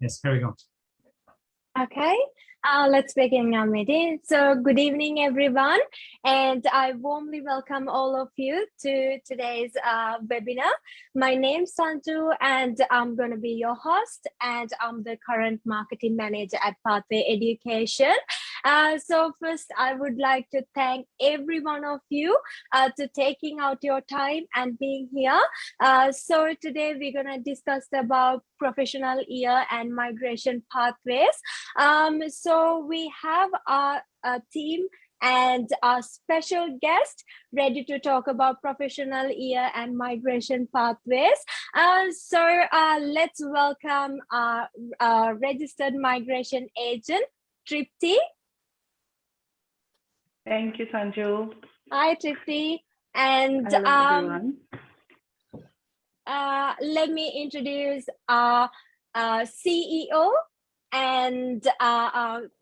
Yes, here we go. Okay, let's begin our meeting. So good evening, everyone, and I warmly welcome all of you to today's webinar. My name's Sanju, and I'm going to be your host, and I'm the current marketing manager at Pathway Education. So first, I would like to thank every one of you to taking out your time and being here. So today we're going to discuss about professional year and migration pathways. So we have a team and a special guest ready to talk about professional year and migration pathways. So let's welcome our registered migration agent, Tripti. Thank you, Sanju. Hi, Tripti. And hello, everyone. Let me introduce our CEO and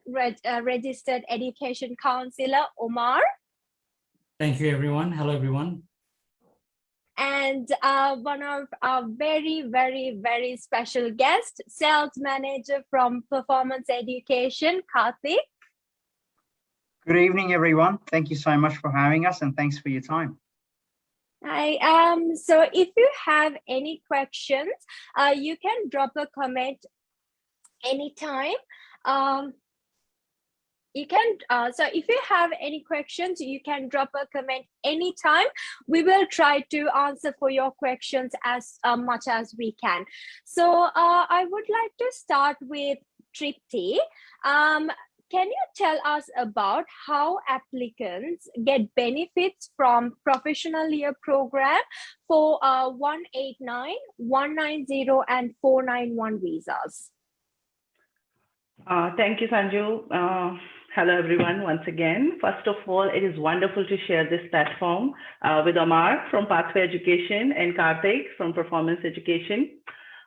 registered education counselor, Omar. Thank you, everyone. Hello, everyone. And one of our very, very, very special guests, sales manager from Performance Education, Kartik. Good evening, everyone. Thank you so much for having us, and thanks for your time. Hi. So if you have any questions, you can drop a comment anytime. You can so if you have any questions, you can drop a comment anytime. We will try to answer for your questions as much as we can. So I would like to start with Tripti. Can you tell us about how applicants get benefits from professional year program for 189, 190, and 491 visas? Thank you, Sanju. Hello, everyone, once again. First of all, it is wonderful to share this platform with Omar from Pathway Education and Kartik from Performance Education.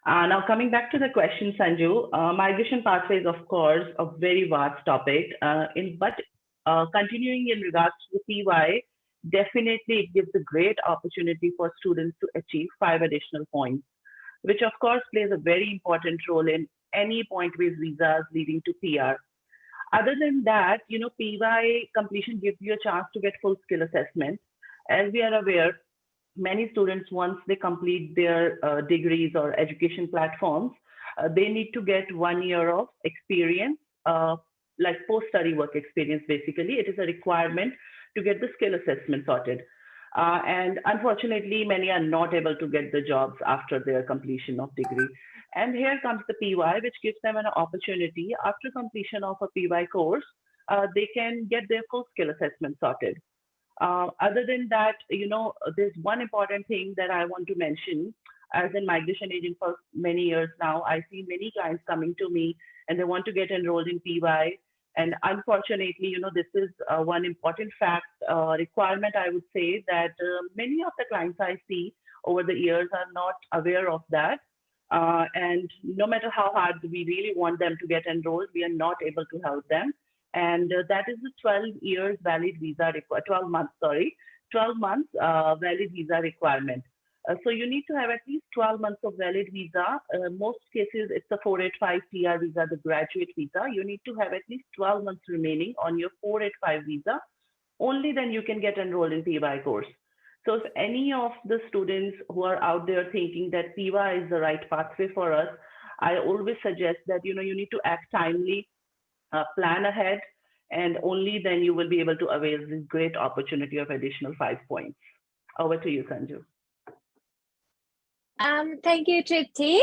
Now, coming back to the question, Sanju, migration pathways, of course, a very vast topic, but continuing in regards to the PY, definitely it gives a great opportunity for students to achieve 5 additional points, which of course plays a very important role in any point-based visas leading to PR. Other than that, PY completion gives you a chance to get full skill assessment. As we are aware, many students, once they complete their degrees or education platforms, they need to get 1 year of experience, like post-study work experience, basically. It is a requirement to get the skill assessment sorted. And unfortunately, many are not able to get the jobs after their completion of degree. And here comes the PY, which gives them an opportunity after completion of a PY course, they can get their full skill assessment sorted. Other than that, there's one important thing that I want to mention. As a migration agent for many years now, I see many clients coming to me and they want to get enrolled in PY. And unfortunately, this is one important fact, requirement, I would say, that many of the clients I see over the years are not aware of that. And no matter how hard we really want them to get enrolled, we are not able to help them. And that is the 12 years valid visa, 12 months valid visa requirement. So you need to have at least 12 months of valid visa. Most cases, it's a 485 TR visa, the graduate visa. You need to have at least 12 months remaining on your 485 visa. Only then you can get enrolled in PY course. So if any of the students who are out there thinking that PY is the right pathway for us, I always suggest that, you need to act timely, plan ahead, and only then you will be able to avail this great opportunity of additional 5 points. Over to you, Sanju. Thank you, Tripti.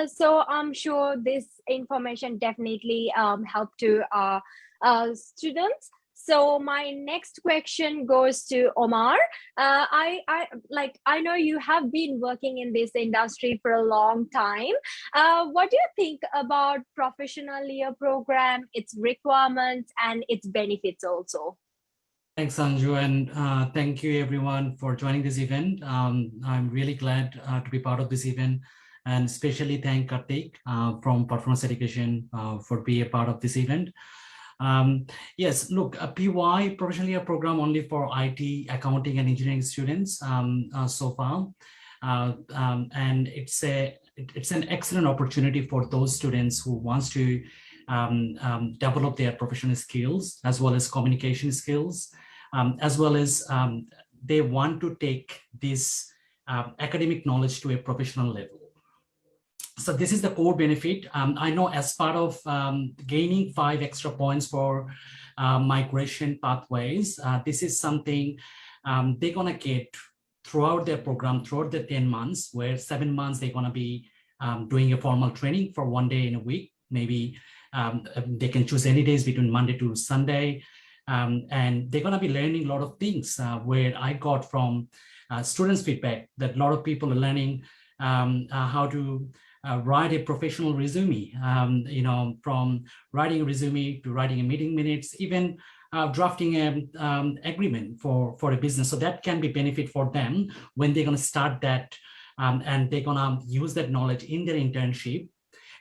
So I'm sure this information definitely helped to students. So my next question goes to Omar. I know you have been working in this industry for a long time. What do you think about professional year program, its requirements and its benefits also? Thanks, Sanju, and thank you everyone for joining this event. I'm really glad to be part of this event, and especially thank Kartik from Performance Education for being a part of this event. Yes, look, a PY, professional year program, only for IT, accounting, and engineering students so far, and it's a it's an excellent opportunity for those students who wants to develop their professional skills as well as communication skills, as well as they want to take this academic knowledge to a professional level. So this is the core benefit. I know as part of gaining 5 extra points for migration pathways, this is something they're gonna get throughout their program, throughout the 10 months, where 7 months they're gonna be doing a formal training for 1 day in a week. Maybe they can choose any days between Monday to Sunday. And they're gonna be learning a lot of things where I got from students' feedback that a lot of people are learning how to write a professional resume, you know, from writing a resume to writing a meeting minutes, even drafting an agreement for a business. So that can be benefit for them when they're going to start that, and they're going to use that knowledge in their internship.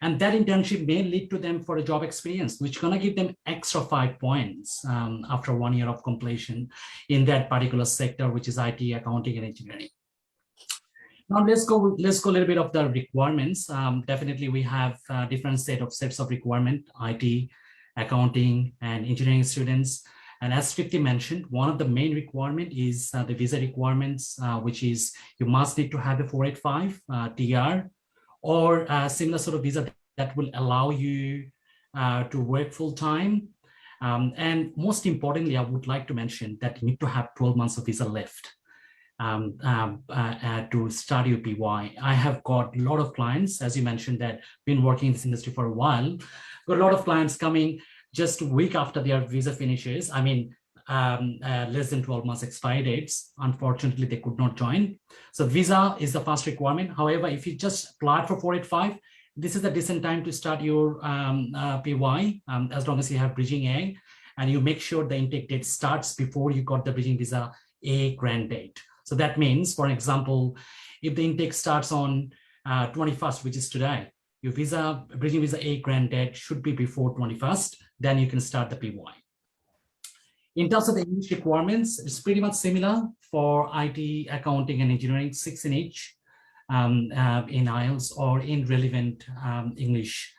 And that internship may lead to them for a job experience, which is going to give them extra 5 points after 1 year of completion in that particular sector, which is IT, accounting, and engineering. Now let's go a little bit of the requirements. Definitely we have different sets of requirement, IT, accounting, and engineering students. And as Tripti mentioned, one of the main requirement is the visa requirements, which is you must need to have a 485 TR or a similar sort of visa that will allow you to work full time. And most importantly, I would like to mention that you need to have 12 months of visa left to start your PY. I have got a lot of clients, as you mentioned, that been working in this industry for a while. Got a lot of clients coming just a week after their visa finishes. I mean, less than 12 months expiry dates. Unfortunately, they could not join. So visa is the first requirement. However, if you just apply for 485, this is a decent time to start your PY, as long as you have bridging A, and you make sure the intake date starts before you got the bridging visa A grant date. So that means, for example, if the intake starts on 21st, which is today, your visa, bridging visa A grant date should be before 21st, then you can start the PY. In terms of the English requirements, it's pretty much similar for IT, accounting, and engineering, 6 in each in IELTS or in relevant English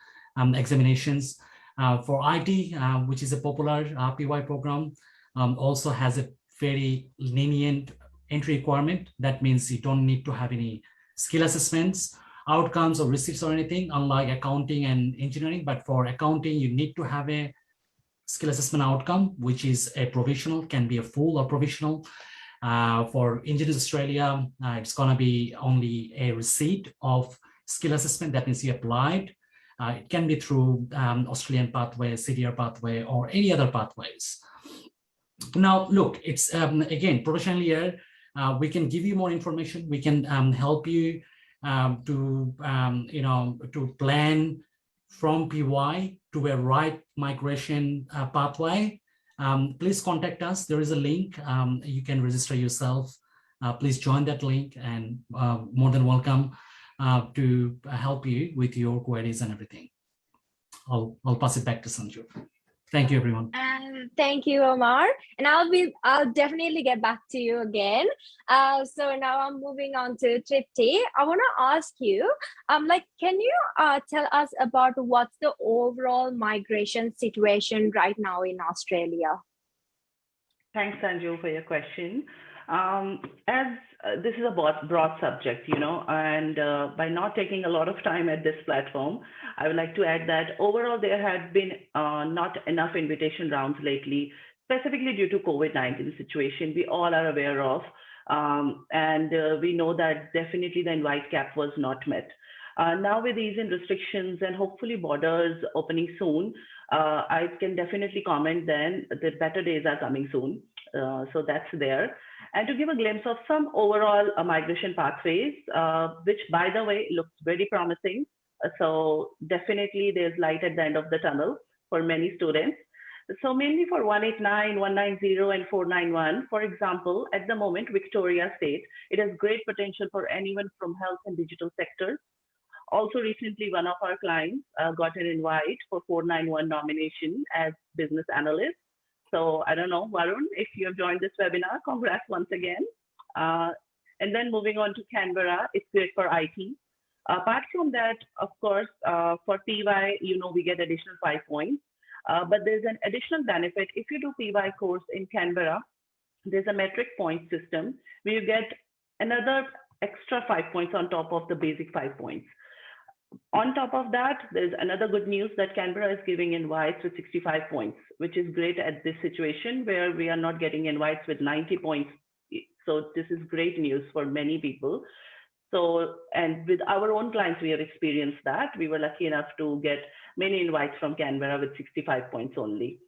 examinations. For IT, which is a popular PY program, also has a very lenient entry requirement. That means you don't need to have any skill assessments, outcomes, or receipts or anything, unlike accounting and engineering. But for accounting, you need to have a skill assessment outcome, which is a provisional, can be a full or provisional. For Engineers Australia, it's going to be only a receipt of skill assessment. That means you applied. It can be through Australian pathway, CDR pathway, or any other pathways. Now, look, it's again, professional year. We can give you more information. We can help you to plan from PY to a right migration pathway. Please contact us. There is a link. You can register yourself. Please join that link, and more than welcome to help you with your queries and everything. I'll pass it back to Sanju. Thank you, everyone. Thank you, Omar. And I'll definitely get back to you again. So now I'm moving on to Tripti. I want to ask you, can you tell us about what's the overall migration situation right now in Australia? Thanks, Sanju, for your question. As this is a broad subject, and by not taking a lot of time at this platform, I would like to add that overall there had been not enough invitation rounds lately, specifically due to COVID-19 situation we all are aware of. And we know that definitely the invite cap was not met. Now with ease in restrictions and hopefully borders opening soon, I can definitely comment then that better days are coming soon. So that's there. And to give a glimpse of some overall migration pathways, which by the way, looks very promising. So definitely there's light at the end of the tunnel for many students. So mainly for 189, 190, and 491, for example, at the moment, Victoria State, it has great potential for anyone from health and digital sectors. Also recently, one of our clients got an invite for 491 nomination as business analyst. So I don't know, Varun, if you have joined this webinar, congrats once again. And then moving on to Canberra, it's great for IT. Apart from that, of course, for PY, we get additional 5 points. But there's an additional benefit. If you do PY course in Canberra, there's a metric point system where you get another extra 5 points on top of the basic 5 points. On top of that, there's another good news that Canberra is giving invites with 65 points, which is great at this situation where we are not getting invites with 90 points. So this is great news for many people. So, and with our own clients, we have experienced that. We were lucky enough to get many invites from Canberra with 65 points only.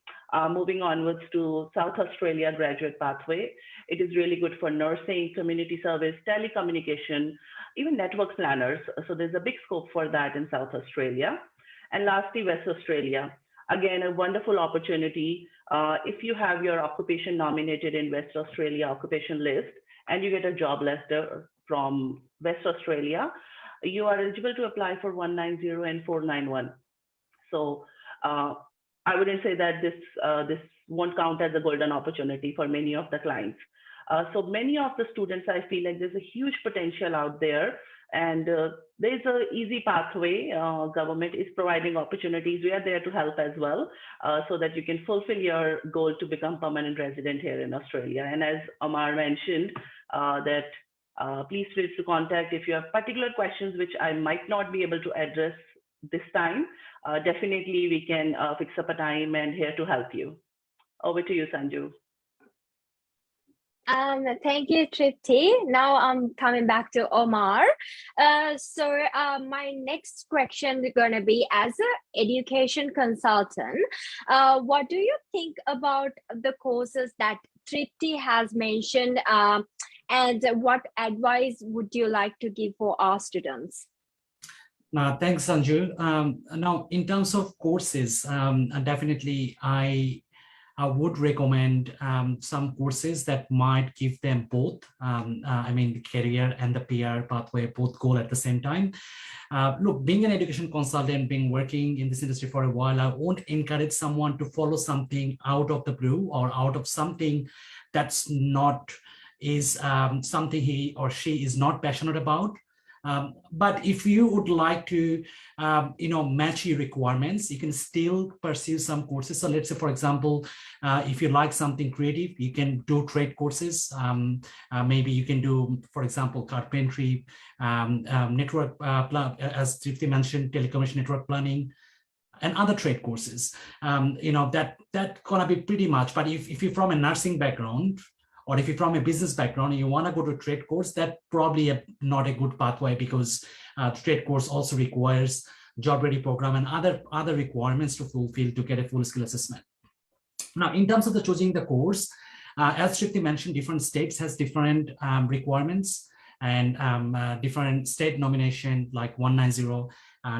Moving onwards to South Australia graduate pathway, it is really good for nursing, community service, telecommunication, even network planners. So there's a big scope for that in South Australia. And lastly, West Australia. Again, a wonderful opportunity. If you have your occupation nominated in West Australia occupation list and you get a job letter from West Australia, you are eligible to apply for 190 and 491. So I wouldn't say that this won't count as a golden opportunity for many of the clients. So many of the students, I feel like there's a huge potential out there, and there's an easy pathway. Government is providing opportunities. We are there to help as well, so that you can fulfill your goal to become permanent resident here in Australia. And as Omar mentioned, please feel free to contact if you have particular questions which I might not be able to address this time. Definitely we can fix up a time and here to help you. Over to you, Sanju. Thank you, Tripti. Now I'm coming back to Omar. So my next question is going to be, as an education consultant, what do you think about the courses that Tripti has mentioned, and what advice would you like to give for our students? Thanks, Sanju. Now, in terms of courses, definitely I would recommend some courses that might give them both, the career and the PR pathway, both goal at the same time. Look, being an education consultant, working in this industry for a while, I won't encourage someone to follow something out of the blue or out of something that's not something he or she is not passionate about. But if you would like to, match your requirements, you can still pursue some courses. So let's say, for example, if you like something creative, you can do trade courses. Maybe you can do, for example, carpentry, network, as Tripti mentioned, telecommunication network planning, and other trade courses. That's gonna be pretty much. But if you're from a nursing background, or if you're from a business background and you want to go to a trade course, that's probably not a good pathway, because trade course also requires job ready program and other requirements to fulfill to get a full skill assessment. Now, in terms of choosing the course, as Tripti mentioned, different states has different requirements, and different state nomination like 190,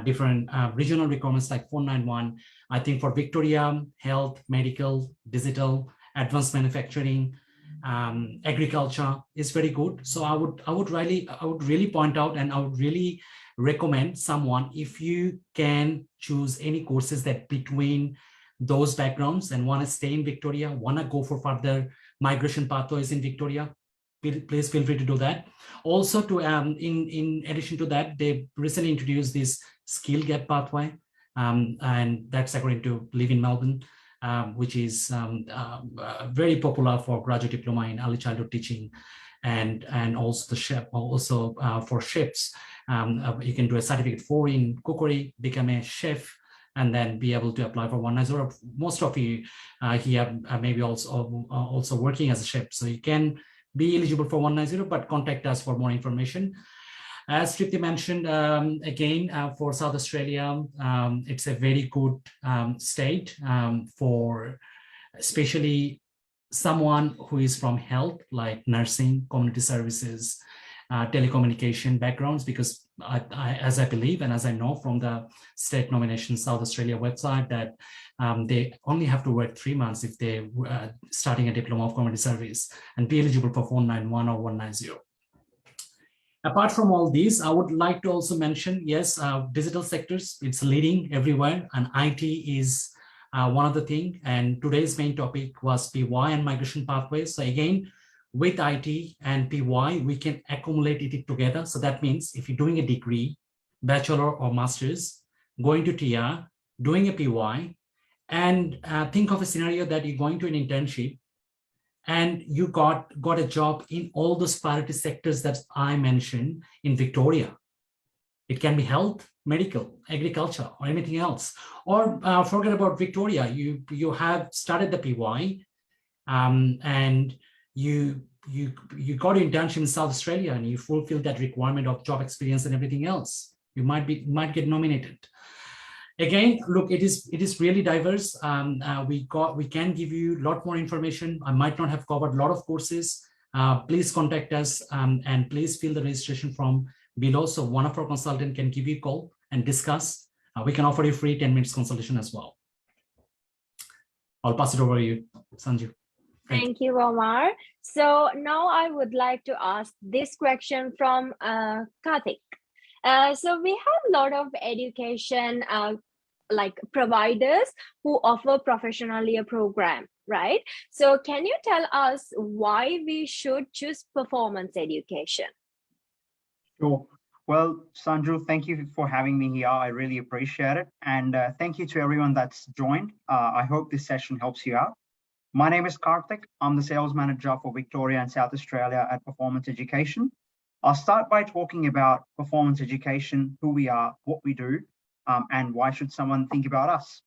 different regional requirements like 491. I think for Victoria, health, medical, digital, advanced manufacturing, agriculture is very good. So I would really point out, and I would really recommend someone, if you can choose any courses that between those backgrounds and want to stay in Victoria, want to go for further migration pathways in Victoria, please feel free to do that. Also, to in addition to that, they recently introduced this skill gap pathway, and that's according to Live in Melbourne, which is very popular for graduate diploma in early childhood teaching, and also the chef, also for chefs. You can do a certificate 4 in cookery, become a chef, and then be able to apply for 190. Most of you here maybe also working as a chef, so you can be eligible for 190, but contact us for more information. As Tripti mentioned, again, for South Australia, it's a very good state for especially someone who is from health, like nursing, community services, telecommunication backgrounds, because as I believe and as I know from the state nomination South Australia website, that they only have to work 3 months if they starting a diploma of community service and be eligible for 491 or 190. Apart from all these, I would like to also mention, yes, digital sectors, it's leading everywhere, and IT is one of the things. And today's main topic was PY and migration pathways. So again, with IT and PY, we can accumulate it together. So that means if you're doing a degree bachelor or master's, going to TR, doing a PY, and think of a scenario that you're going to an internship and you got a job in all those priority sectors that I mentioned in Victoria. It can be health, medical, agriculture, or anything else. Or forget about Victoria. You have started the PY, and you got an internship in South Australia, and you fulfill that requirement of job experience and everything else. You might get nominated. Again, look, it is really diverse. We can give you a lot more information. I might not have covered a lot of courses. Please contact us, and please fill the registration form below, so one of our consultants can give you a call and discuss. We can offer you free 10 minutes consultation as well. I'll pass it over to you, Sanju. Thank you, Omar. So now I would like to ask this question from Kartik. So we have a lot of education like providers who offer professionally a program, right? So can you tell us why we should choose performance education? Sure. Well, Sanju, thank you for having me here. I really appreciate it. And thank you to everyone that's joined. I hope this session helps you out. My name is Kartik. I'm the sales manager for Victoria and South Australia at Performance Education. I'll start by talking about performance education, who we are, what we do, and why should someone think about us.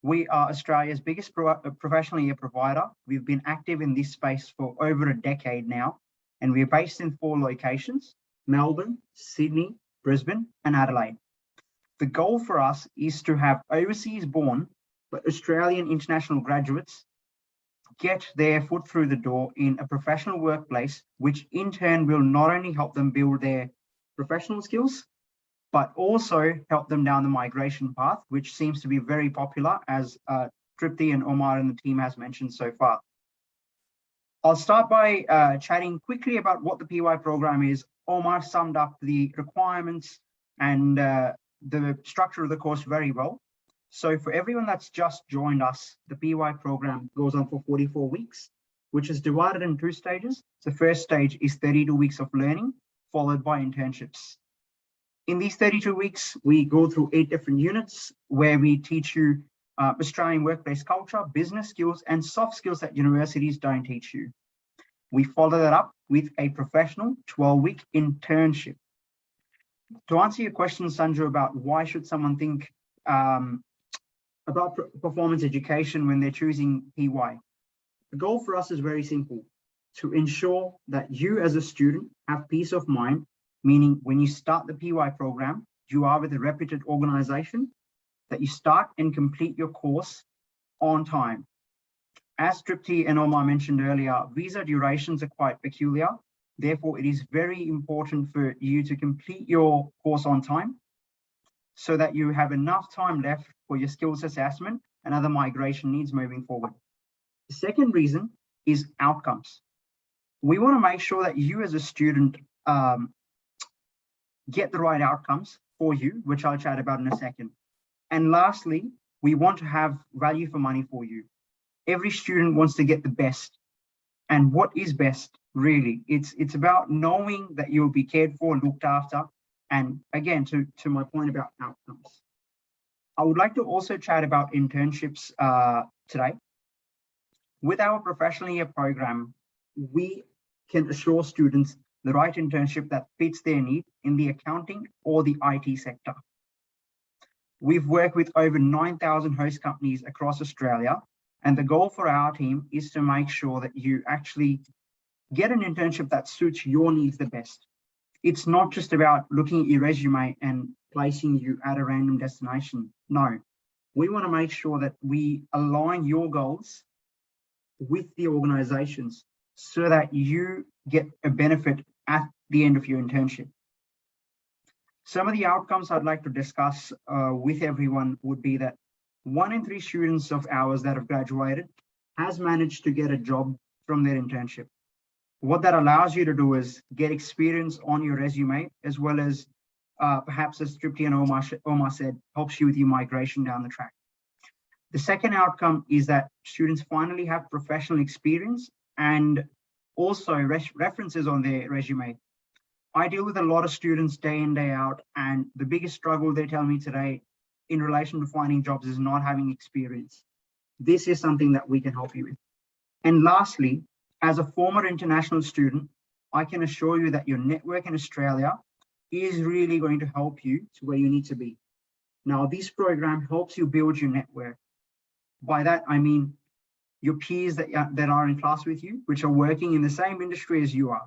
We are Australia's biggest professional year provider. We've been active in this space for over a decade now, and we're based in 4 locations: Melbourne, Sydney, Brisbane, and Adelaide. The goal for us is to have overseas born but Australian international graduates get their foot through the door in a professional workplace, which in turn will not only help them build their professional skills, but also help them down the migration path, which seems to be very popular, as Tripti and Omar and the team has mentioned so far. I'll start by chatting quickly about what the PY program is. Omar summed up the requirements and the structure of the course very well. So for everyone that's just joined us, the PY program goes on for 44 weeks, which is divided in 2 stages. The first stage is 32 weeks of learning, followed by internships. In these 32 weeks, we go through 8 different units where we teach you Australian workplace culture, business skills, and soft skills that universities don't teach you. We follow that up with a professional 12-week internship. To answer your question, Sanju, about why should someone think about performance education when they're choosing PY, the goal for us is very simple: to ensure that you as a student have peace of mind, meaning when you start the PY program, you are with a reputed organization, that you start and complete your course on time. As Tripti and Omar mentioned earlier, visa durations are quite peculiar. Therefore, it is very important for you to complete your course on time so that you have enough time left for your skills assessment and other migration needs moving forward. The second reason is outcomes. We want to make sure that you as a student get the right outcomes for you, which I'll chat about in a second. And lastly, we want to have value for money for you. Every student wants to get the best. And what is best, really? It's about knowing that you'll be cared for and looked after. And again, to my point about outcomes. I would like to also chat about internships today. With our professional year program, we can assure students the right internship that fits their need in the accounting or the IT sector. We've worked with over 9,000 host companies across Australia, and the goal for our team is to make sure that you actually get an internship that suits your needs the best. It's not just about looking at your resume and placing you at a random destination. No, we want to make sure that we align your goals with the organizations so that you get a benefit at the end of your internship. Some of the outcomes I'd like to discuss with everyone would be that 1 in 3 students of ours that have graduated has managed to get a job from their internship. What that allows you to do is get experience on your resume, as well as perhaps, as Tripti and Omar said, helps you with your migration down the track. The second outcome is that students finally have professional experience and also references on their resume. I deal with a lot of students day in, day out, and the biggest struggle they tell me today in relation to finding jobs is not having experience. This is something that we can help you with. And lastly, as a former international student, I can assure you that your network in Australia is really going to help you to where you need to be. Now, this program helps you build your network. By that, I mean your peers that are in class with you, which are working in the same industry as you are.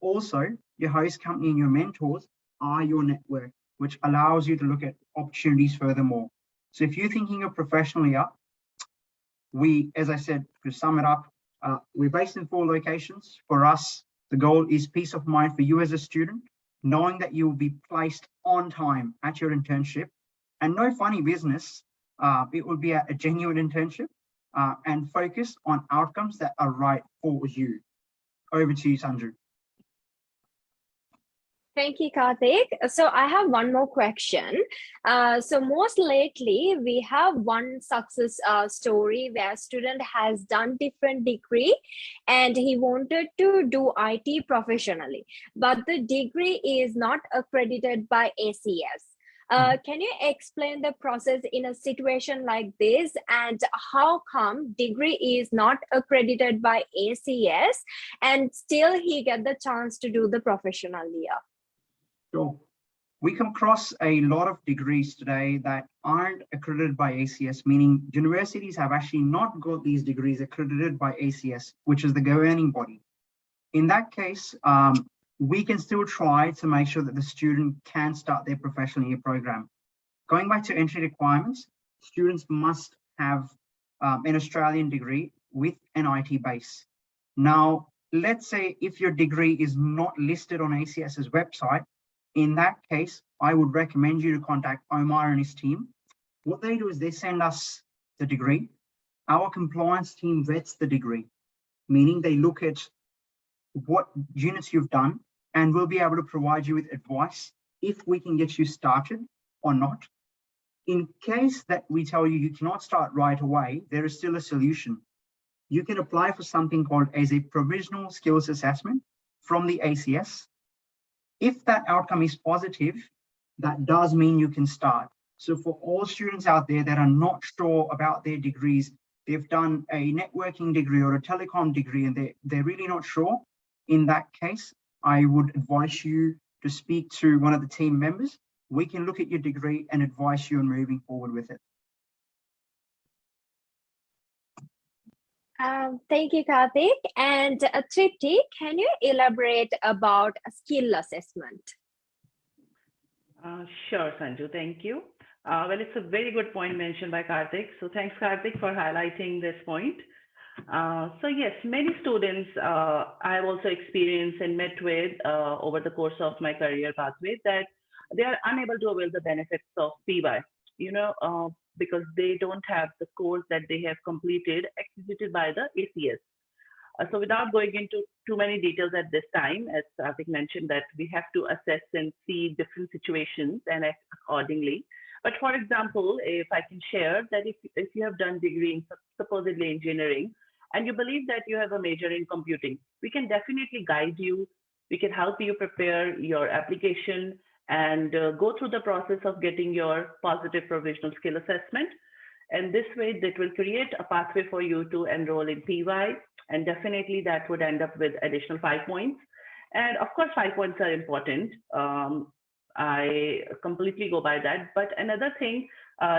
Also, your host company and your mentors are your network, which allows you to look at opportunities furthermore. So if you're thinking of professional here, we, as I said, to sum it up, we're based in 4 locations. For us, the goal is peace of mind for you as a student, knowing that you will be placed on time at your internship, and no funny business. It will be a genuine internship and focus on outcomes that are right for you. Over to you, Sanju. Thank you, Kartik. So I have one more question. So most lately, we have one success story where a student has done different degree and he wanted to do IT professionally, but the degree is not accredited by ACS. Can you explain the process in a situation like this, and how come degree is not accredited by ACS and still he get the chance to do the professional year? Sure. We come across a lot of degrees today that aren't accredited by ACS, meaning universities have actually not got these degrees accredited by ACS, which is the governing body. In that case, we can still try to make sure that the student can start their professional year program. Going back to entry requirements, students must have an Australian degree with an IT base. Now, let's say if your degree is not listed on ACS's website, in that case, I would recommend you to contact Omar and his team. What they do is they send us the degree. Our compliance team vets the degree, meaning they look at what units you've done, and we'll be able to provide you with advice if we can get you started or not. In case that we tell you you cannot start right away, there is still a solution. You can apply for something called as a provisional skills assessment from the ACS. If that outcome is positive, that does mean you can start. So for all students out there that are not sure about their degrees, they've done a networking degree or a telecom degree and they're really not sure, in that case, I would advise you to speak to one of the team members. We can look at your degree and advise you on moving forward with it. Thank you, Kartik. And Tripti, can you elaborate about a skill assessment? Sure, Sanju, thank you. Well, it's a very good point mentioned by Kartik. So thanks, Kartik, for highlighting this point. So yes, many students I've also experienced and met with over the course of my career pathway that they are unable to avail the benefits of PY, because they don't have the course that they have completed accredited by the ACS. So without going into too many details at this time, as Kartik mentioned, that we have to assess and see different situations and act accordingly. But for example, if I can share that if you have done degree in supposedly engineering, and you believe that you have a major in computing, we can definitely guide you. We can help you prepare your application and go through the process of getting your positive provisional skill assessment. And this way, that will create a pathway for you to enroll in PY. And definitely that would end up with additional 5 points. And of course, 5 points are important. I completely go by that. But another thing,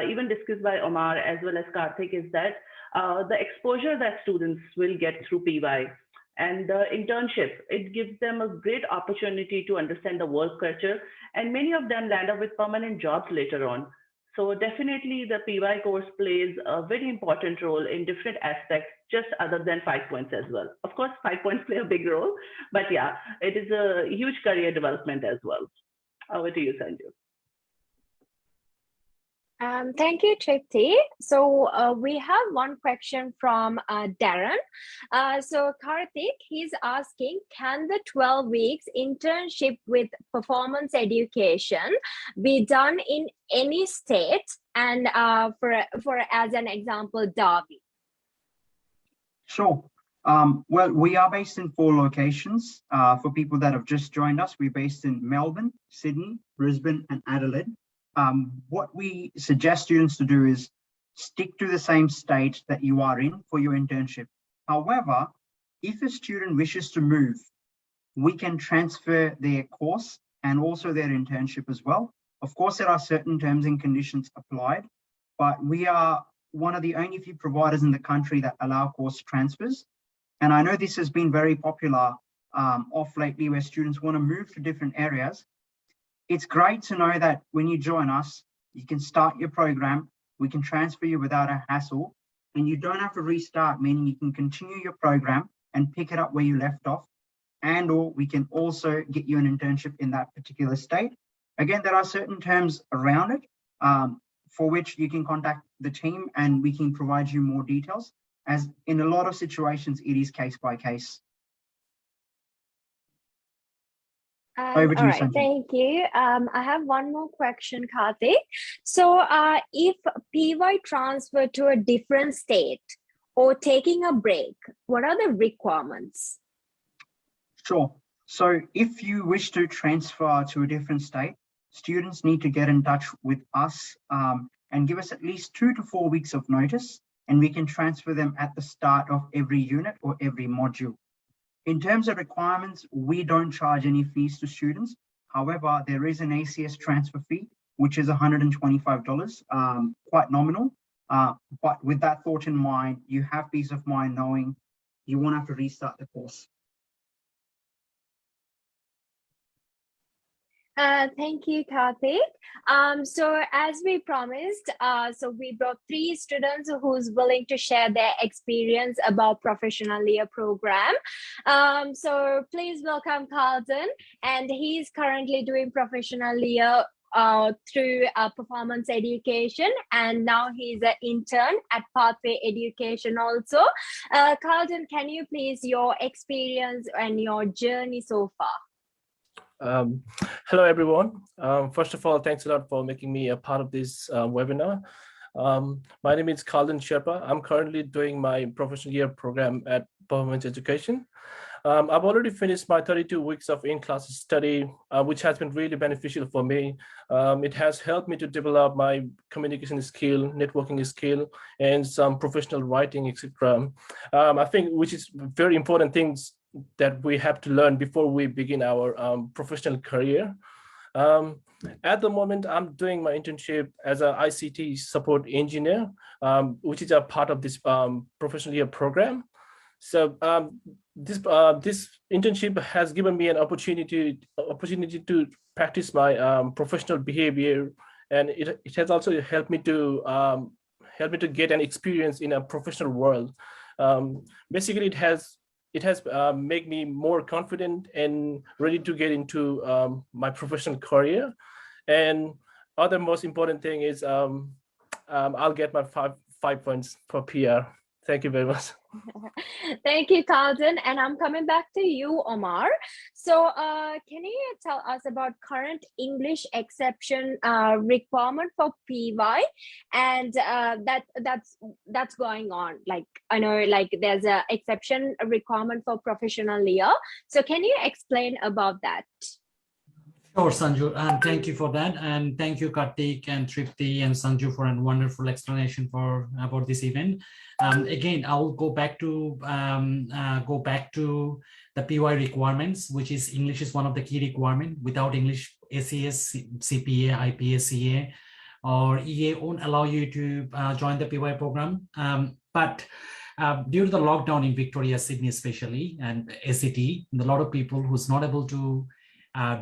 even discussed by Omar as well as Kartik, is that the exposure that students will get through PY and the internship, it gives them a great opportunity to understand the work culture, and many of them land up with permanent jobs later on. So definitely the PY course plays a very important role in different aspects, just other than 5 points as well. Of course, 5 points play a big role, but yeah, it is a huge career development as well. Over to you, Sanju. Thank you, Tripti. So we have one question from Darren. So Kartik, he's asking, can the 12 weeks internship with performance education be done in any state? And for as an example, Derby. Sure. Well, we are based in 4 locations. For people that have just joined us, we're based in Melbourne, Sydney, Brisbane, and Adelaide. What we suggest students to do is stick to the same state that you are in for your internship. However, if a student wishes to move, we can transfer their course and also their internship as well. Of course, there are certain terms and conditions applied, but we are one of the only few providers in the country that allow course transfers. And I know this has been very popular off lately, where students want to move to different areas. It's great to know that when you join us, you can start your program, we can transfer you without a hassle, and you don't have to restart, meaning you can continue your program and pick it up where you left off, and/or we can also get you an internship in that particular state. Again, there are certain terms around it for which you can contact the team and we can provide you more details, as in a lot of situations, it is case by case. Over to you, Sanju. Thank you. I have one more question, Kartik. So if PY transfer to a different state or taking a break, what are the requirements? Sure. So if you wish to transfer to a different state, students need to get in touch with us and give us at least 2 to 4 weeks of notice, and we can transfer them at the start of every unit or every module. In terms of requirements, we don't charge any fees to students. However, there is an ACS transfer fee, which is $125, quite nominal. But with that thought in mind, you have peace of mind knowing you won't have to restart the course. Thank you, Kartik. So as we promised, so we brought 3 students who's willing to share their experience about Professional Year program. So please welcome Carlton, and he's currently doing Professional Year through performance education, and now he's an intern at Pathway Education also. Carlton, can you please your experience and your journey so far? Hello, everyone. First of all, thanks a lot for making me a part of this webinar. My name is 𝗠𝗶𝗴𝗿 𝗁𝗂. I'm currently doing my professional year program at Performance Education. I've already finished my 32 weeks of in-class study, which has been really beneficial for me. It has helped me to develop my communication skill, networking skill, and some professional writing, etc. I think which is very important things that we have to learn before we begin our professional career. At the moment, I'm doing my internship as an ICT support engineer, which is a part of this professional year program. So this internship has given me an opportunity to practice my professional behavior, and it has also helped me to get an experience in a professional world. Basically, it has made me more confident and ready to get into my professional career. And other most important thing is I'll get my 5 points for PR. Thank you very much. Thank you, Carlton. And I'm coming back to you, Omar. So can you tell us about current English exception requirement for PY, and that's going on? Like, I know like there's a exception requirement for professional year. So can you explain about that? Sure, Sanju, and thank you for that, and thank you, Kartik and Tripti and Sanju, for a wonderful explanation about this event. Again, I'll go back to the PY requirements, which is English is one of the key requirements. Without English, ACS, CPA, IPA, CA, or EA won't allow you to join the PY program. But due to the lockdown in Victoria, Sydney especially, and ACT, a lot of people who's not able to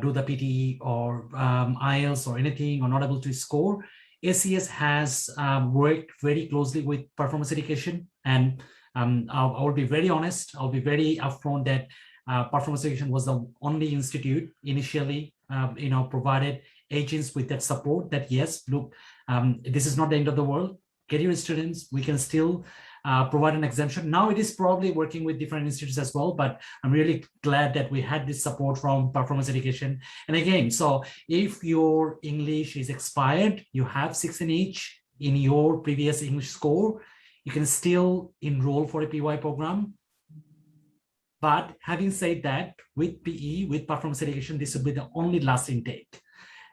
do the PTE or IELTS or anything, or not able to score, ACS has worked very closely with Performance Education. And I'll be very honest, I'll be very upfront that Performance Education was the only institute initially, provided agents with that support that, yes, look, this is not the end of the world. Get your students, we can still provide an exemption. Now it is probably working with different institutes as well, but I'm really glad that we had this support from Performance Education. And again, so if your English is expired, you have 16 each in your previous English score, you can still enroll for a PY program. But having said that, with PE, with performance education, this would be the only last intake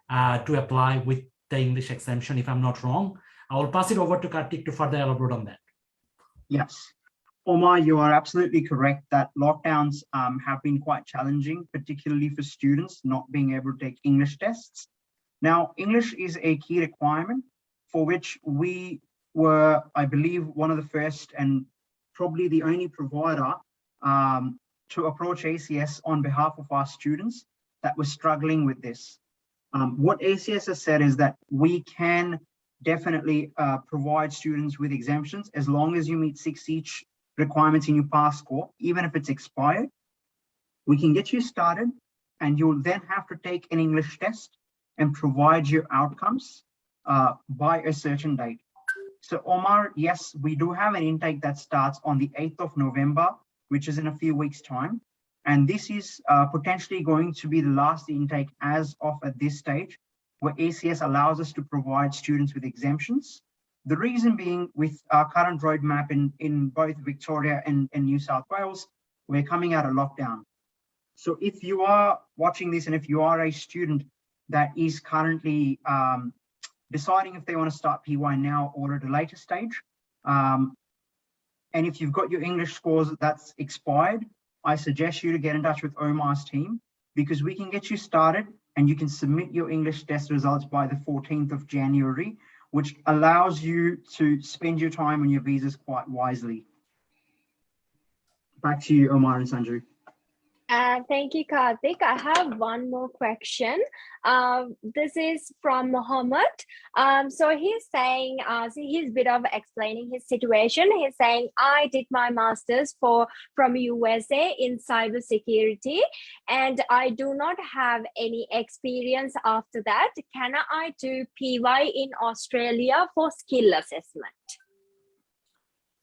to apply with the English exemption, if I'm not wrong. I will pass it over to Kartik to further elaborate on that. Yes. Omar, you are absolutely correct that lockdowns have been quite challenging, particularly for students not being able to take English tests. Now, English is a key requirement for which we were, I believe, one of the first and probably the only provider to approach ACS on behalf of our students that were struggling with this. What ACS has said is that we can definitely provide students with exemptions as long as you meet 6 each requirements in your pass score, even if it's expired. We can get you started, and you'll then have to take an English test and provide your outcomes by a certain date. So Omar, yes, we do have an intake that starts on the 8th of November, which is in a few weeks' time. And this is potentially going to be the last intake as of at this stage, where ACS allows us to provide students with exemptions. The reason being, with our current roadmap in both Victoria and New South Wales, we're coming out of lockdown. So if you are watching this and if you are a student that is currently deciding if they want to start PY now or at a later stage, and if you've got your English scores that's expired, I suggest you to get in touch with Omar's team, because we can get you started and you can submit your English test results by the 14th of January, which allows you to spend your time on your visas quite wisely. Back to you, Omar and Sanju. Thank you, Kartik. I have one more question. This is from Mohammed. So he's saying, he's a bit of explaining his situation. He's saying, I did my master's from USA in cybersecurity, and I do not have any experience after that. Can I do PY in Australia for skill assessment?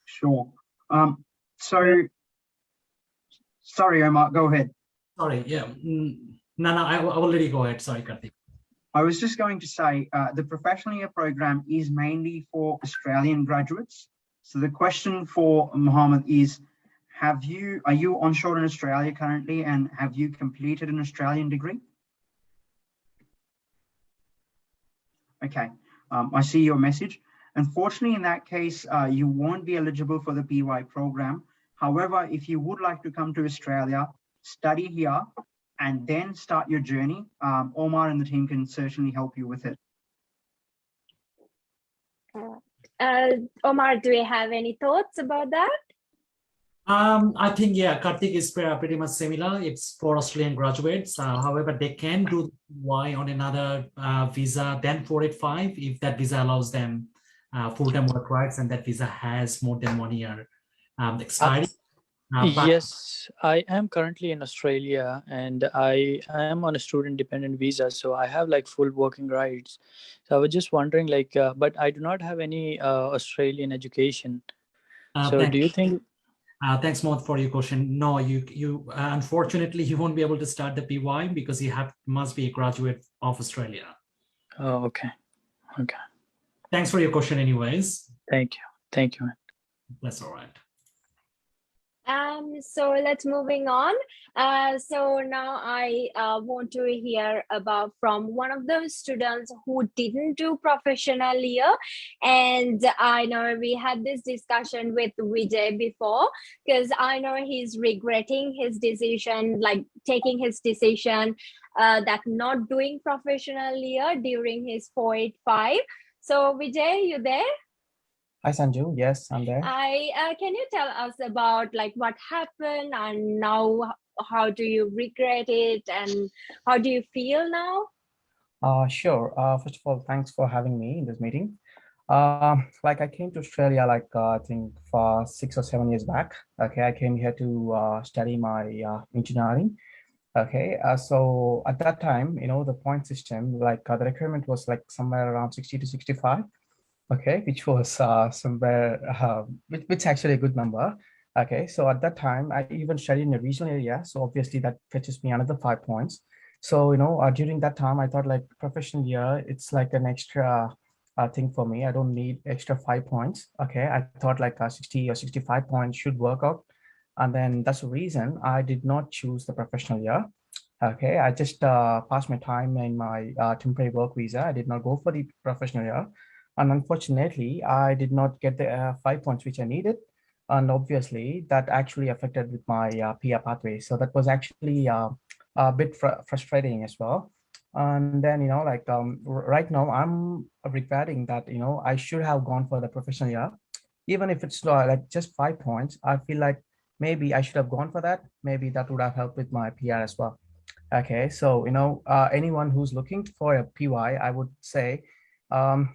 Sure. Sorry, Omar, go ahead. Sorry, yeah. No, I will let you go ahead. Sorry, Kartik. I was just going to say the professional year program is mainly for Australian graduates. So the question for Mohammed is, are you onshore in Australia currently, and have you completed an Australian degree? Okay, I see your message. Unfortunately, in that case, you won't be eligible for the PY program. However, if you would like to come to Australia, study here, and then start your journey, Omar and the team can certainly help you with it. Omar, do you have any thoughts about that? I think, yeah, Kartik is pretty much similar. It's for Australian graduates. However, they can do Y on another visa than 485 if that visa allows them full-time work rights and that visa has more than 1 year expiry. Yes, I am currently in Australia, and I am on a student-dependent visa, so I have like full working rights. So I was just wondering, like, but I do not have any Australian education. So do you think? Thanks, Maud, for your question. No, you unfortunately you won't be able to start the PY because you must be a graduate of Australia. Oh, okay. Okay. Thanks for your question, anyways. Thank you. That's all right. So let's moving on. So now I want to hear about from one of those students who didn't do professional year. And I know we had this discussion with Vijay before, because I know he's regretting his decision, like taking his decision that not doing professional year during his 485. So Vijay, you there? Hi Sanju, yes, I'm there. Can you tell us about like what happened and now how do you regret it and how do you feel now? Sure. First of all, thanks for having me in this meeting. Like I came to Australia like I think for 6 or 7 years back. Okay, I came here to study my engineering. Okay, so at that time, you know, the point system, like the requirement was like somewhere around 60 to 65. Okay, which was somewhere, which actually a good number. Okay, so at that time, I even studied in a regional area. So obviously that fetches me another 5 points. So, you know, during that time, I thought like professional year, it's like an extra thing for me. I don't need extra 5 points. Okay, I thought like 60 or 65 points should work out. And then that's the reason I did not choose the professional year. Okay, I just passed my time in my temporary work visa. I did not go for the professional year. And unfortunately, I did not get the 5 points which I needed. And obviously, that actually affected with my PR pathway. So that was actually a bit frustrating as well. And then, like right now, I'm regretting that, I should have gone for the professional year. Even if it's like just 5 points, I feel like maybe I should have gone for that. Maybe that would have helped with my PR as well. Okay, so anyone who's looking for a PY, I would say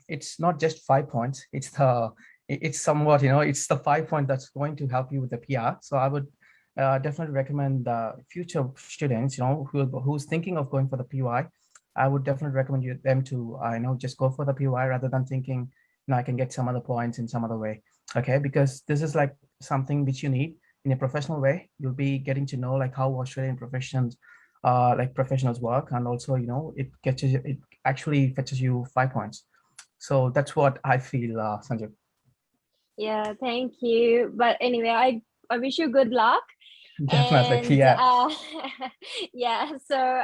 it's not just 5 points. It's somewhat it's the 5 point that's going to help you with the PR. So I would definitely recommend future students who's thinking of going for the PY. I would definitely recommend them to just go for the PY rather than thinking I can get some other points in some other way. Okay, because this is like something which you need in a professional way. You'll be getting to know like how Australian professionals work, and also it actually fetches you 5 points. So that's what I feel, Sanju. Yeah, thank you. But anyway, I wish you good luck. Definitely, and, yeah. So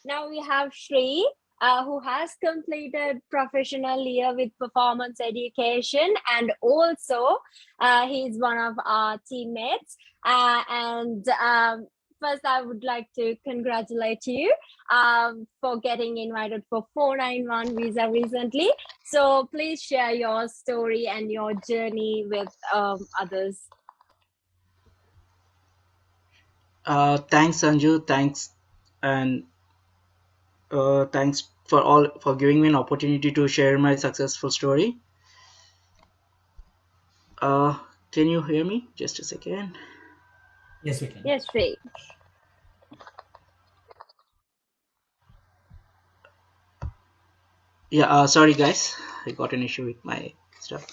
now we have Shri, who has completed professional year with performance education, and also he's one of our teammates. First, I would like to congratulate you for getting invited for 491 visa recently. So please share your story and your journey with others. Thanks, Sanju. Thanks, and thanks for giving me an opportunity to share my successful story. Can you hear me? Just a second. Yes, we can. Yes, Shri. Yeah, sorry guys, I got an issue with my stuff.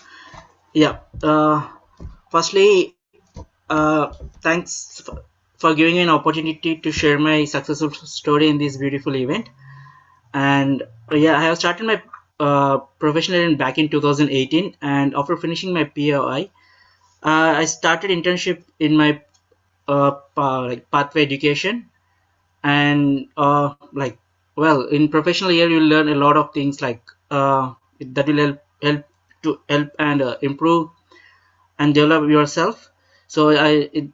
Yeah, firstly, thanks for giving me an opportunity to share my successful story in this beautiful event. And yeah, I have started my professional back in 2018, and after finishing my POI, I started internship in my pathway education. And in professional year you learn a lot of things like that will help and improve and develop yourself. So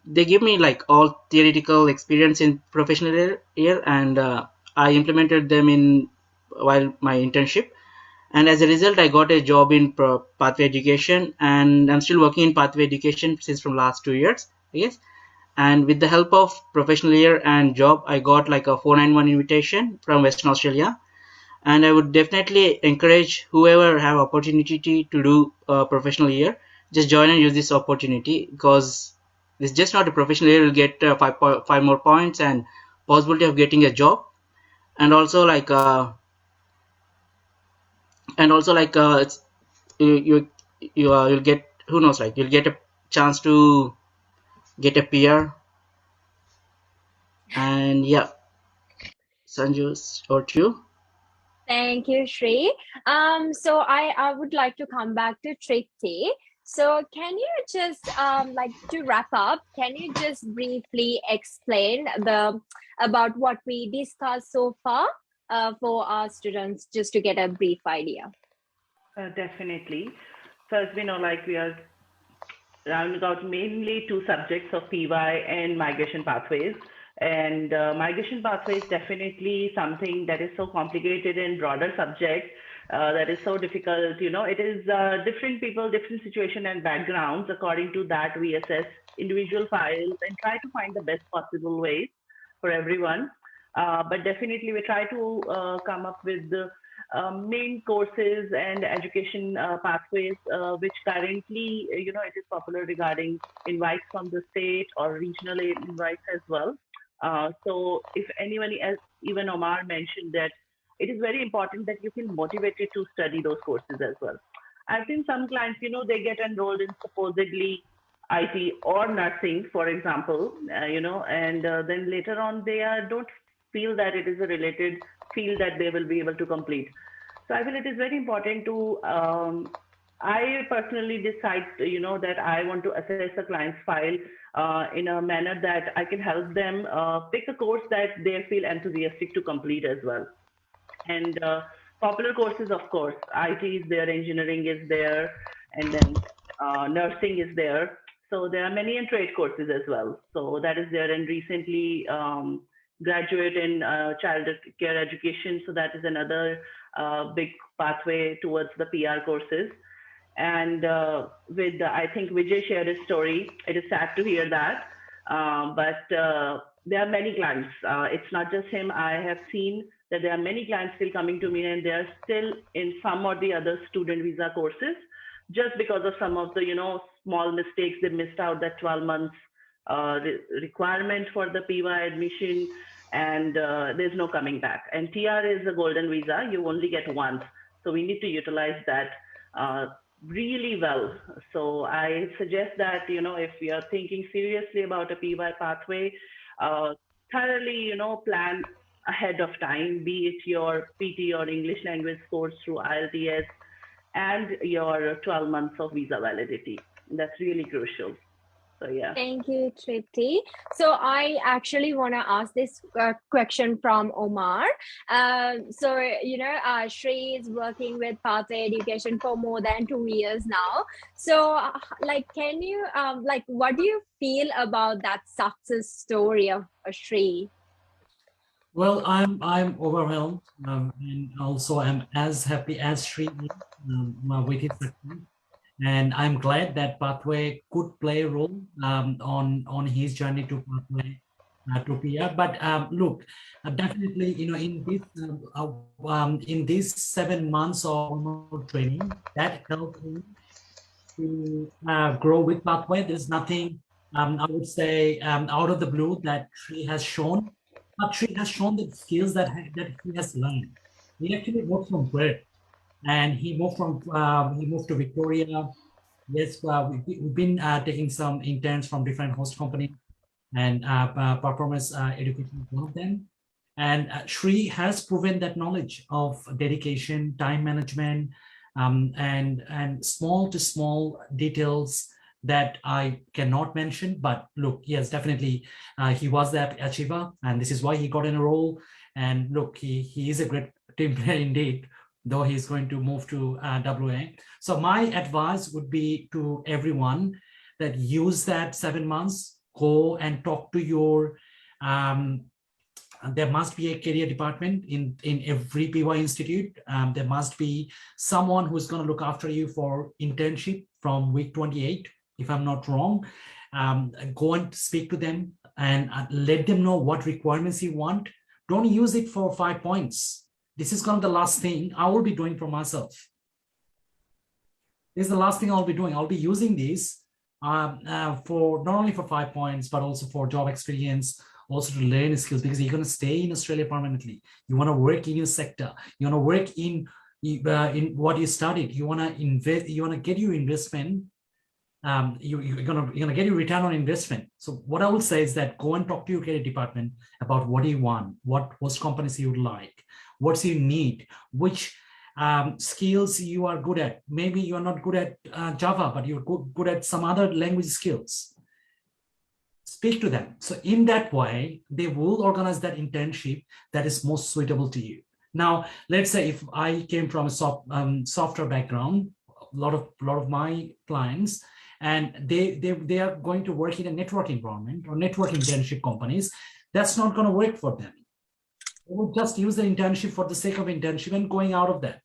they give me like all theoretical experience in professional year, and I implemented them in while my internship, and as a result I got a job in pathway education, and I'm still working in pathway education since from last 2 years, I guess. And with the help of professional year and job, I got like a 491 invitation from Western Australia. And I would definitely encourage whoever have opportunity to do a professional year, just join and use this opportunity, because it's just not a professional year. You'll get 5 more points and possibility of getting a job, and also like you'll get, who knows, like you'll get a chance to get a PR. And yeah, Sanju, over to you. Thank you, Shri. So I would like to come back to Tripti. So can you just to wrap up, can you just briefly explain about what we discussed so far for our students, just to get a brief idea? Definitely. So as we know, like we are rounding out mainly 2 subjects of PY and migration pathways. And migration pathway is definitely something that is so complicated and broader subject that is so difficult. It is different people, different situation and backgrounds. According to that, we assess individual files and try to find the best possible ways for everyone. But definitely we try to come up with the main courses and education pathways, which currently, it is popular regarding invites from the state or regional invites as well. So if anyone else, even Omar mentioned that it is very important that you feel motivated to study those courses as well. I've seen some clients, they get enrolled in supposedly IT or nursing, for example, and then later on they don't feel that it is a related field that they will be able to complete. So I feel it is very important to I personally decide, that I want to assess a client's file in a manner that I can help them pick a course that they feel enthusiastic to complete as well. And popular courses, of course, IT is there, engineering is there, and then nursing is there. So there are many in trade courses as well. So that is there. And recently graduate in child care education. So that is another big pathway towards the PR courses. And I think Vijay shared his story. It is sad to hear that, but there are many clients. It's not just him. I have seen that there are many clients still coming to me, and they are still in some or the other student visa courses, just because of some of the small mistakes. They missed out that 12 months requirement for the PY admission, and there's no coming back. And TR is a golden visa. You only get once, so we need to utilize that really well. So I suggest that, if you are thinking seriously about a PY pathway, thoroughly, plan ahead of time, be it your PT or English language course through IELTS and your 12 months of visa validity. That's really crucial. So yeah. Thank you, Tripti. So I actually want to ask this question from Omar. Shri is working with Pathway Education for more than 2 years now. So can you, what do you feel about that success story of Shri? Well, I'm overwhelmed, and also I'm as happy as Shri is with his success. And I'm glad that Pathway could play a role on his journey to Pathway to PR. But look, definitely, in these 7 months of training, that helped me to grow with Pathway. There's nothing, I would say, out of the blue that Shri has shown. But Shri has shown the skills that he has learned. He actually works from where? And he moved to Victoria. Yes, we've been taking some interns from different host companies, and performance education is one of them. And Shri has proven that knowledge of dedication, time management, and small to small details that I cannot mention. But look, yes, definitely, he was that achiever, and this is why he got in a role. And look, he is a great team player indeed, though he's going to move to WA. So my advice would be to everyone that use that 7 months, go and talk to your, there must be a career department in every PY institute. There must be someone who's going to look after you for internship from week 28, if I'm not wrong. Go and speak to them and let them know what requirements you want. Don't use it for 5 points. This is kind of the last thing I will be doing for myself. This is the last thing I'll be doing. I'll be using these for not only for 5 points, but also for job experience, also to learn skills, because you're going to stay in Australia permanently. You want to work in your sector. You want to work in what you studied. You want to invest. You want to get your investment. You're gonna get your return on investment. So what I will say is that go and talk to your career department about what you want, what host companies you would like, what you need, which skills you are good at. Maybe you're not good at Java, but you're good at some other language skills. Speak to them. So in that way, they will organize that internship that is most suitable to you. Now, let's say if I came from a software background, a lot of my clients, and they are going to work in a network environment or network internship companies, that's not going to work for them. They will just use the internship for the sake of internship and going out of that.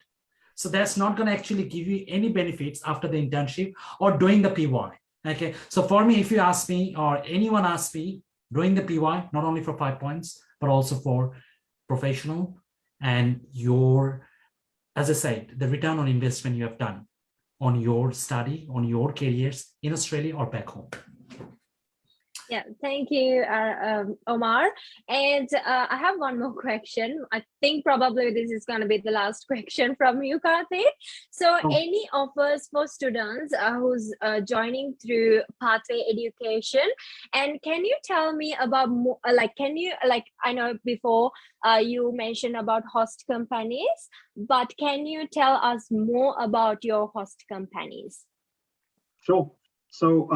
So that's not going to actually give you any benefits after the internship or doing the PY. Okay. So for me, if you ask me or anyone asks me, doing the PY, not only for 5 points, but also for professional and your, as I said, the return on investment you have done on your study, on your careers in Australia or back home. Yeah, thank you, Omar. And I have one more question. I think probably this is going to be the last question from you, Kartik. So any offers for students who's joining through Pathway Education? And can you tell me about more, I know before you mentioned about host companies, but can you tell us more about your host companies? Sure. So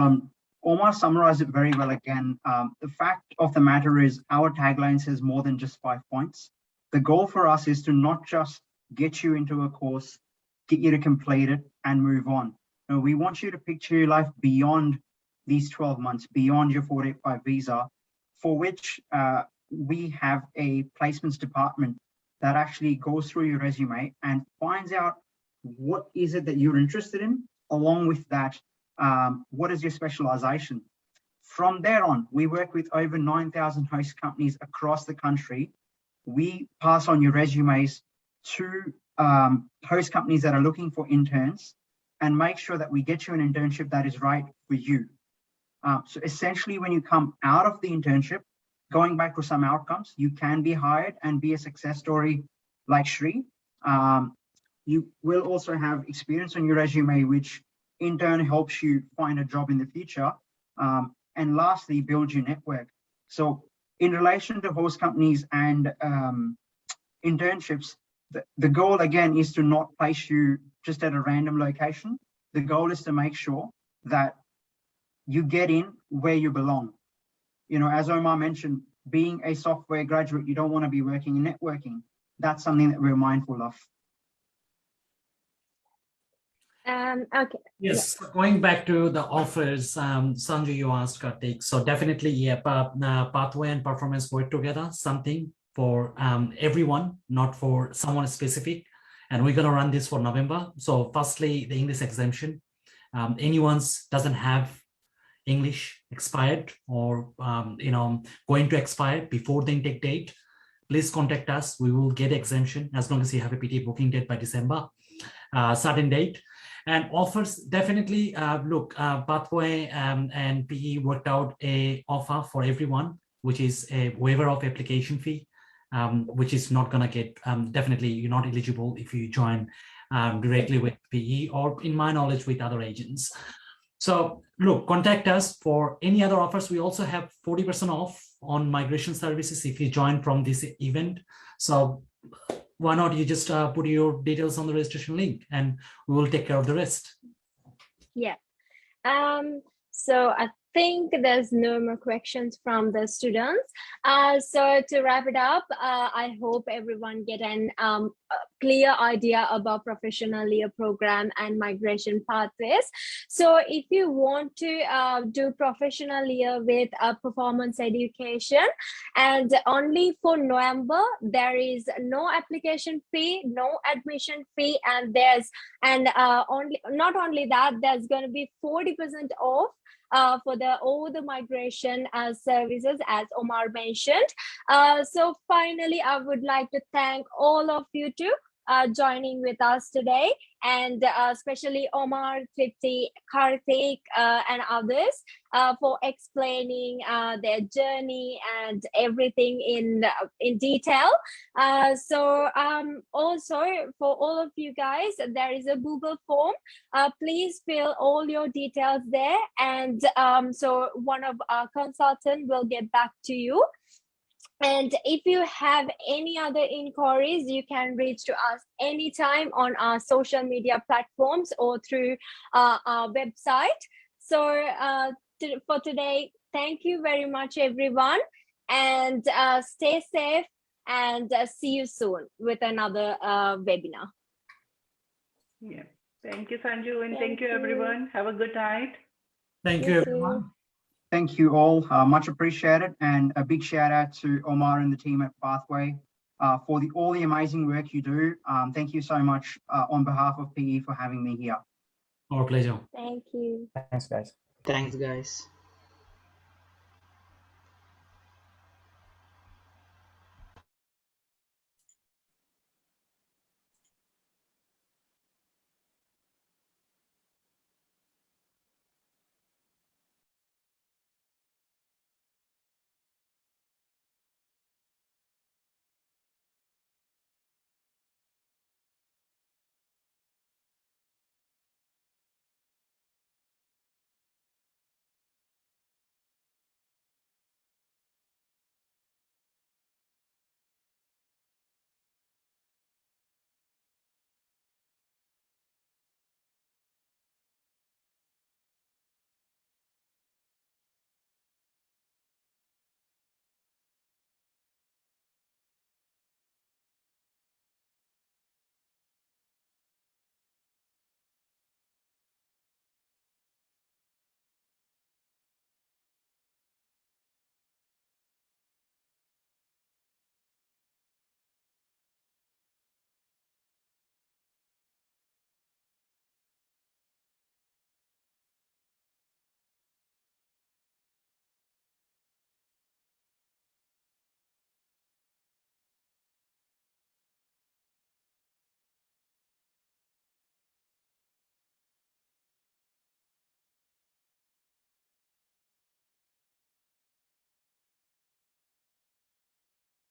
Omar summarized it very well again. The fact of the matter is our tagline says more than just 5 points. The goal for us is to not just get you into a course, get you to complete it and move on. No, we want you to picture your life beyond these 12 months, beyond your 485 visa, for which we have a placements department that actually goes through your resume and finds out what is it that you're interested in. Along with that, what is your specialization? From there on, we work with over 9,000 host companies across the country. We pass on your resumes to host companies that are looking for interns and make sure that we get you an internship that is right for you. So essentially, when you come out of the internship, going back to some outcomes, you can be hired and be a success story like Shri. You will also have experience on your resume, which in turn helps you find a job in the future. And lastly, build your network. So in relation to host companies and internships, the goal again is to not place you just at a random location. The goal is to make sure that you get in where you belong. You know, as Omar mentioned, being a software graduate, you don't want to be working in networking. That's something that we're mindful of. Okay. Yes, going back to the offers, Sanju, you asked Kartik. So definitely, yeah, Pathway and Performance work together, something for everyone, not for someone specific. And we're going to run this for November. So firstly, the English exemption. Anyone's doesn't have English expired or, going to expire before the intake date, please contact us. We will get exemption as long as you have a PTA booking date by December, certain date. And offers, definitely, Pathway and PE worked out a offer for everyone, which is a waiver of application fee, which is not going to get, definitely you're not eligible if you join directly with PE or, in my knowledge, with other agents. So look, contact us for any other offers. We also have 40% off on migration services if you join from this event. So why not you just put your details on the registration link and we will take care of the rest. Yeah. So I think there's no more questions from the students. So to wrap it up, I hope everyone get an clear idea about professional year program and migration pathways. So if you want to do professional year with performance education, and only for November, there is no application fee, no admission fee, and not only that, there's going to be 40% off for all the migration services, as Omar mentioned. So finally, I would like to thank all of you too joining with us today, and especially Omar, Tripti, Kartik, and others for explaining their journey and everything in detail. So also for all of you guys, there is a Google form. Please fill all your details there, and so one of our consultants will get back to you. And if you have any other inquiries, you can reach to us anytime on our social media platforms or through our website. So for today, thank you very much, everyone, and stay safe, and see you soon with another webinar. Yeah. Thank you, Sanju, and thank you, everyone. Have a good night. Thank you, everyone. Thank you all, much appreciated, and a big shout out to Omar and the team at Pathway for all the amazing work you do. Thank you so much on behalf of PE for having me here. Our pleasure. Thank you. Thanks, guys. Thanks, guys.